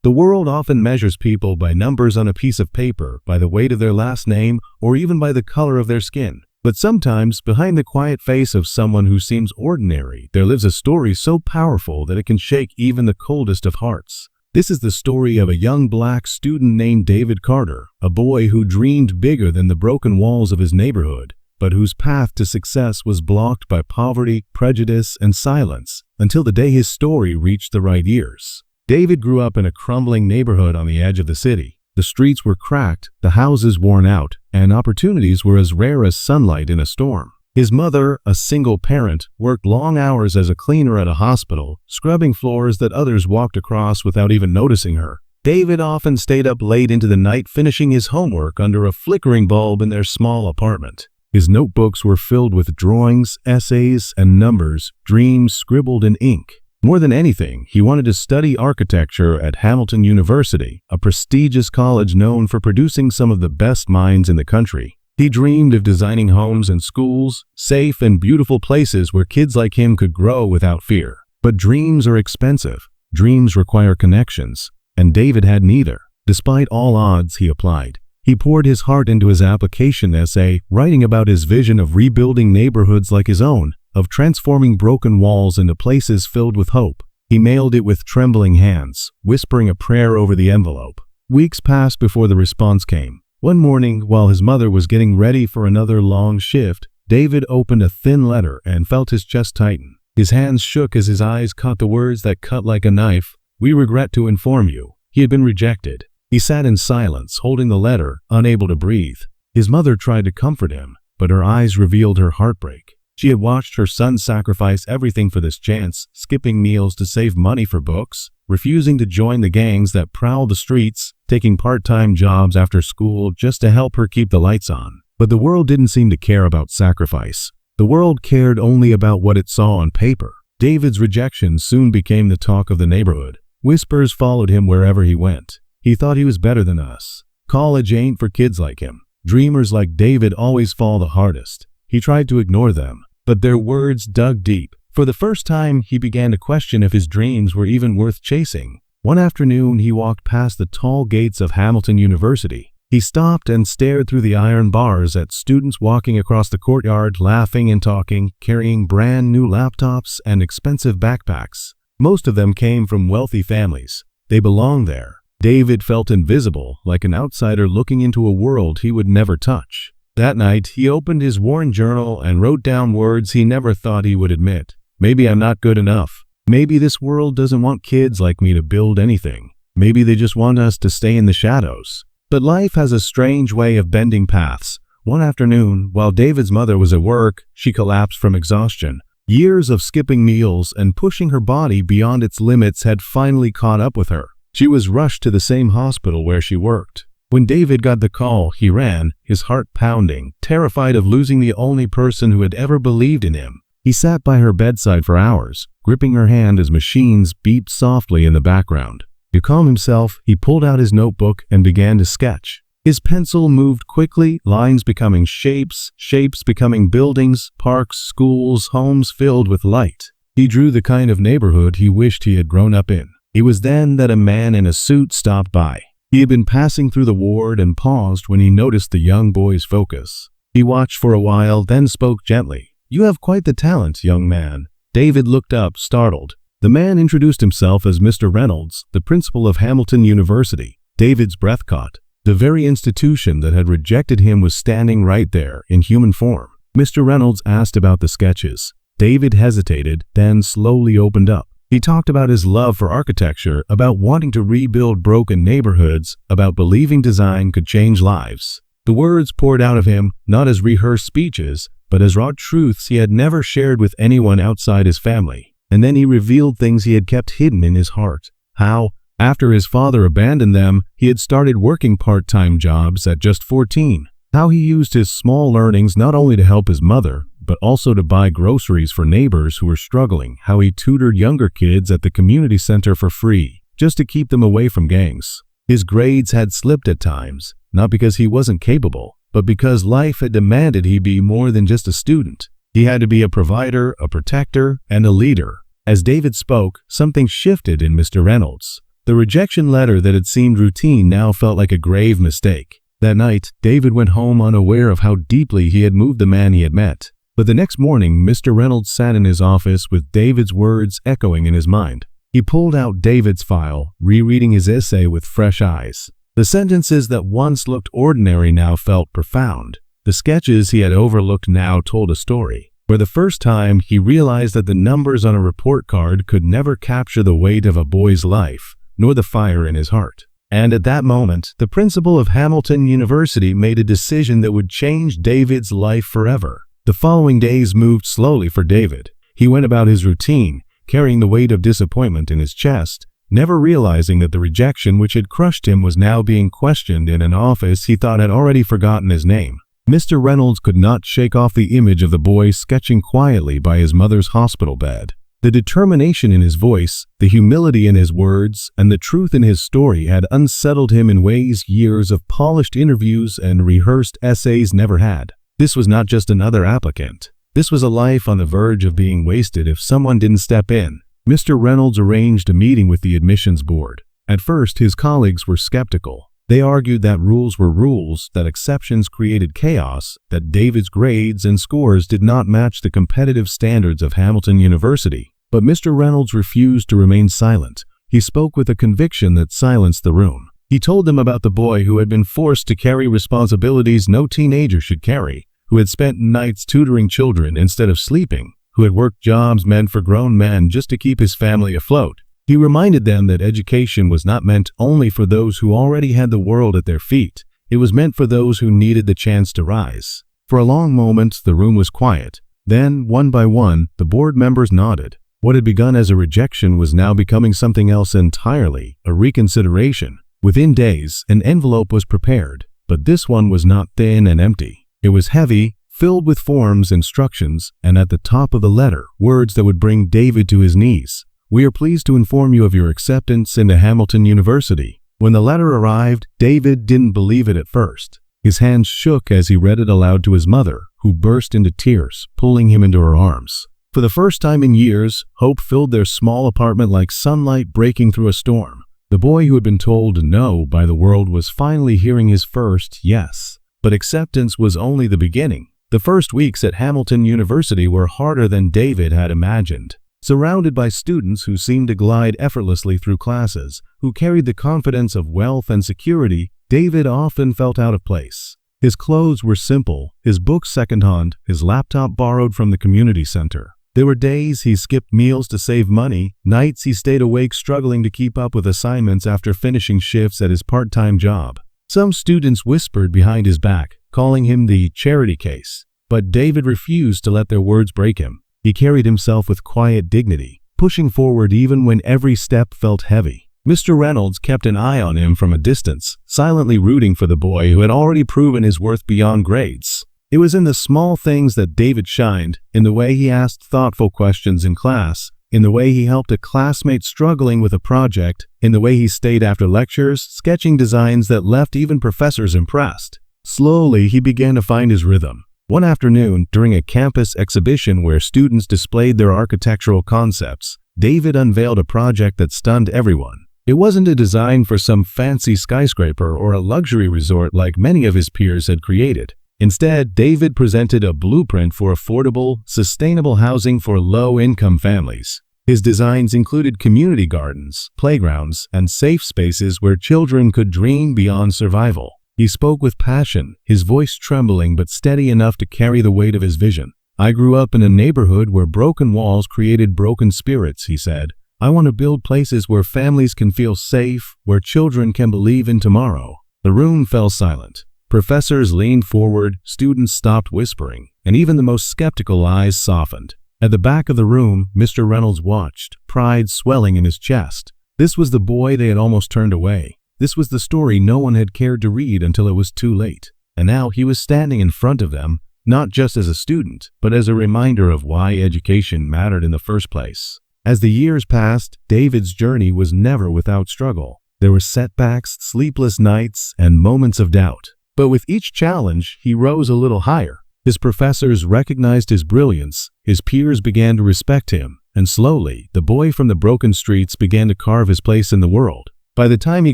The world often measures people by numbers on a piece of paper, by the weight of their last name, or even by the color of their skin. But sometimes, behind the quiet face of someone who seems ordinary, there lives a story so powerful that it can shake even the coldest of hearts. This is the story of a young black student named David Carter, a boy who dreamed bigger than the broken walls of his neighborhood, but whose path to success was blocked by poverty, prejudice, and silence, until the day his story reached the right ears. David grew up in a crumbling neighborhood on the edge of the city. The streets were cracked, the houses worn out, and opportunities were as rare as sunlight in a storm. His mother, a single parent, worked long hours as a cleaner at a hospital, scrubbing floors that others walked across without even noticing her. David often stayed up late into the night finishing his homework under a flickering bulb in their small apartment. His notebooks were filled with drawings, essays, and numbers, dreams scribbled in ink. More than anything, he wanted to study architecture at Hamilton University, a prestigious college known for producing some of the best minds in the country. He dreamed of designing homes and schools, safe and beautiful places where kids like him could grow without fear. But dreams are expensive. Dreams require connections, and David had neither. Despite all odds, he applied. He poured his heart into his application essay, writing about his vision of rebuilding neighborhoods like his own, of transforming broken walls into places filled with hope. He mailed it with trembling hands, whispering a prayer over the envelope. Weeks passed before the response came. One morning, while his mother was getting ready for another long shift, David opened a thin letter and felt his chest tighten. His hands shook as his eyes caught the words that cut like a knife. "We regret to inform you." He had been rejected. He sat in silence, holding the letter, unable to breathe. His mother tried to comfort him, but her eyes revealed her heartbreak. She had watched her son sacrifice everything for this chance, skipping meals to save money for books, refusing to join the gangs that prowled the streets, taking part-time jobs after school just to help her keep the lights on. But the world didn't seem to care about sacrifice. The world cared only about what it saw on paper. David's rejection soon became the talk of the neighborhood. Whispers followed him wherever he went. He thought he was better than us. College ain't for kids like him. Dreamers like David always fall the hardest. He tried to ignore them, but their words dug deep. For the first time, he began to question if his dreams were even worth chasing. One afternoon, he walked past the tall gates of Hamilton University. He stopped and stared through the iron bars at students walking across the courtyard, laughing and talking, carrying brand new laptops and expensive backpacks. Most of them came from wealthy families. They belonged there. David felt invisible, like an outsider looking into a world he would never touch. That night, he opened his worn journal and wrote down words he never thought he would admit. Maybe I'm not good enough. Maybe this world doesn't want kids like me to build anything. Maybe they just want us to stay in the shadows. But life has a strange way of bending paths. One afternoon, while David's mother was at work, she collapsed from exhaustion. Years of skipping meals and pushing her body beyond its limits had finally caught up with her. She was rushed to the same hospital where she worked. When David got the call, he ran, his heart pounding, terrified of losing the only person who had ever believed in him. He sat by her bedside for hours, gripping her hand as machines beeped softly in the background. To calm himself, he pulled out his notebook and began to sketch. His pencil moved quickly, lines becoming shapes, shapes becoming buildings, parks, schools, homes filled with light. He drew the kind of neighborhood he wished he had grown up in. It was then that a man in a suit stopped by. He had been passing through the ward and paused when he noticed the young boy's focus. He watched for a while, then spoke gently. "You have quite the talent, young man." David looked up, startled. The man introduced himself as Mr. Reynolds, the principal of Hamilton University. David's breath caught. The very institution that had rejected him was standing right there, in human form. Mr. Reynolds asked about the sketches. David hesitated, then slowly opened up. He talked about his love for architecture, about wanting to rebuild broken neighborhoods, about believing design could change lives. The words poured out of him, not as rehearsed speeches, but as raw truths he had never shared with anyone outside his family. And then he revealed things he had kept hidden in his heart. How, after his father abandoned them, he had started working part-time jobs at just 14. How he used his small earnings not only to help his mother, but also to buy groceries for neighbors who were struggling. How he tutored younger kids at the community center for free, just to keep them away from gangs. His grades had slipped at times, not because he wasn't capable, but because life had demanded he be more than just a student. He had to be a provider, a protector, and a leader. As David spoke, something shifted in Mr. Reynolds. The rejection letter that had seemed routine now felt like a grave mistake. That night, David went home unaware of how deeply he had moved the man he had met. But the next morning, Mr. Reynolds sat in his office with David's words echoing in his mind. He pulled out David's file, rereading his essay with fresh eyes. The sentences that once looked ordinary now felt profound. The sketches he had overlooked now told a story. For the first time, he realized that the numbers on a report card could never capture the weight of a boy's life, nor the fire in his heart. And at that moment, the principal of Hamilton University made a decision that would change David's life forever. The following days moved slowly for David. He went about his routine, carrying the weight of disappointment in his chest, never realizing that the rejection which had crushed him was now being questioned in an office he thought had already forgotten his name. Mr. Reynolds could not shake off the image of the boy sketching quietly by his mother's hospital bed. The determination in his voice, the humility in his words, and the truth in his story had unsettled him in ways years of polished interviews and rehearsed essays never had. This was not just another applicant. This was a life on the verge of being wasted if someone didn't step in. Mr. Reynolds arranged a meeting with the admissions board. At first, his colleagues were skeptical. They argued that rules were rules, that exceptions created chaos, that David's grades and scores did not match the competitive standards of Hamilton University. But Mr. Reynolds refused to remain silent. He spoke with a conviction that silenced the room. He told them about the boy who had been forced to carry responsibilities no teenager should carry, who had spent nights tutoring children instead of sleeping, who had worked jobs meant for grown men just to keep his family afloat. He reminded them that education was not meant only for those who already had the world at their feet. It was meant for those who needed the chance to rise. For a long moment, the room was quiet. Then, one by one, the board members nodded. What had begun as a rejection was now becoming something else entirely, a reconsideration. Within days, an envelope was prepared, but this one was not thin and empty. It was heavy, filled with forms, instructions, and at the top of the letter, words that would bring David to his knees. We are pleased to inform you of your acceptance into Hamilton University. When the letter arrived, David didn't believe it at first. His hands shook as he read it aloud to his mother, who burst into tears, pulling him into her arms. For the first time in years, hope filled their small apartment like sunlight breaking through a storm. The boy who had been told no by the world was finally hearing his first yes. But acceptance was only the beginning. The first weeks at Hamilton University were harder than David had imagined. Surrounded by students who seemed to glide effortlessly through classes, who carried the confidence of wealth and security, David often felt out of place. His clothes were simple, his books second-hand, his laptop borrowed from the community center. There were days he skipped meals to save money, nights he stayed awake struggling to keep up with assignments after finishing shifts at his part-time job. Some students whispered behind his back, calling him the charity case, but David refused to let their words break him. He carried himself with quiet dignity, pushing forward even when every step felt heavy. Mr. Reynolds kept an eye on him from a distance, silently rooting for the boy who had already proven his worth beyond grades. It was in the small things that David shined, in the way he asked thoughtful questions in class, in the way he helped a classmate struggling with a project, in the way he stayed after lectures, sketching designs that left even professors impressed. Slowly, he began to find his rhythm. One afternoon, during a campus exhibition where students displayed their architectural concepts, David unveiled a project that stunned everyone. It wasn't a design for some fancy skyscraper or a luxury resort like many of his peers had created. Instead, David presented a blueprint for affordable, sustainable housing for low-income families. His designs included community gardens, playgrounds, and safe spaces where children could dream beyond survival. He spoke with passion, his voice trembling but steady enough to carry the weight of his vision. I grew up in a neighborhood where broken walls created broken spirits, he said. I want to build places where families can feel safe, where children can believe in tomorrow. The room fell silent. Professors leaned forward, students stopped whispering, and even the most skeptical eyes softened. At the back of the room, Mr. Reynolds watched, pride swelling in his chest. This was the boy they had almost turned away. This was the story no one had cared to read until it was too late. And now he was standing in front of them, not just as a student, but as a reminder of why education mattered in the first place. As the years passed, David's journey was never without struggle. There were setbacks, sleepless nights, and moments of doubt. But with each challenge, he rose a little higher. His professors recognized his brilliance, his peers began to respect him, and slowly, the boy from the broken streets began to carve his place in the world. By the time he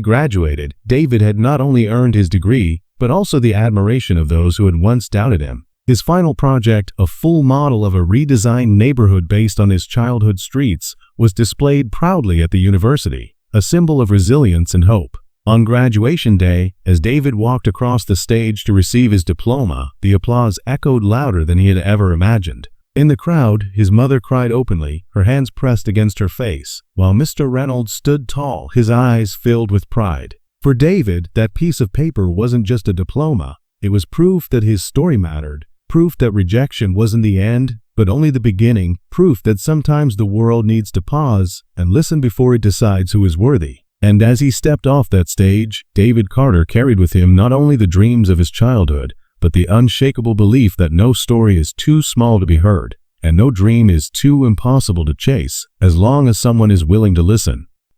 graduated, David had not only earned his degree, but also the admiration of those who had once doubted him. His final project, a full model of a redesigned neighborhood based on his childhood streets, was displayed proudly at the university, a symbol of resilience and hope. On graduation day, as David walked across the stage to receive his diploma, the applause echoed louder than he had ever imagined. In the crowd, his mother cried openly, her hands pressed against her face, while Mr. Reynolds stood tall, his eyes filled with pride. For David, that piece of paper wasn't just a diploma. It was proof that his story mattered, proof that rejection wasn't the end, but only the beginning, proof that sometimes the world needs to pause and listen before it decides who is worthy. And as he stepped off that stage, David Carter carried with him not only the dreams of his childhood, but the unshakable belief that no story is too small to be heard, and no dream is too impossible to chase, as long as someone is willing to listen.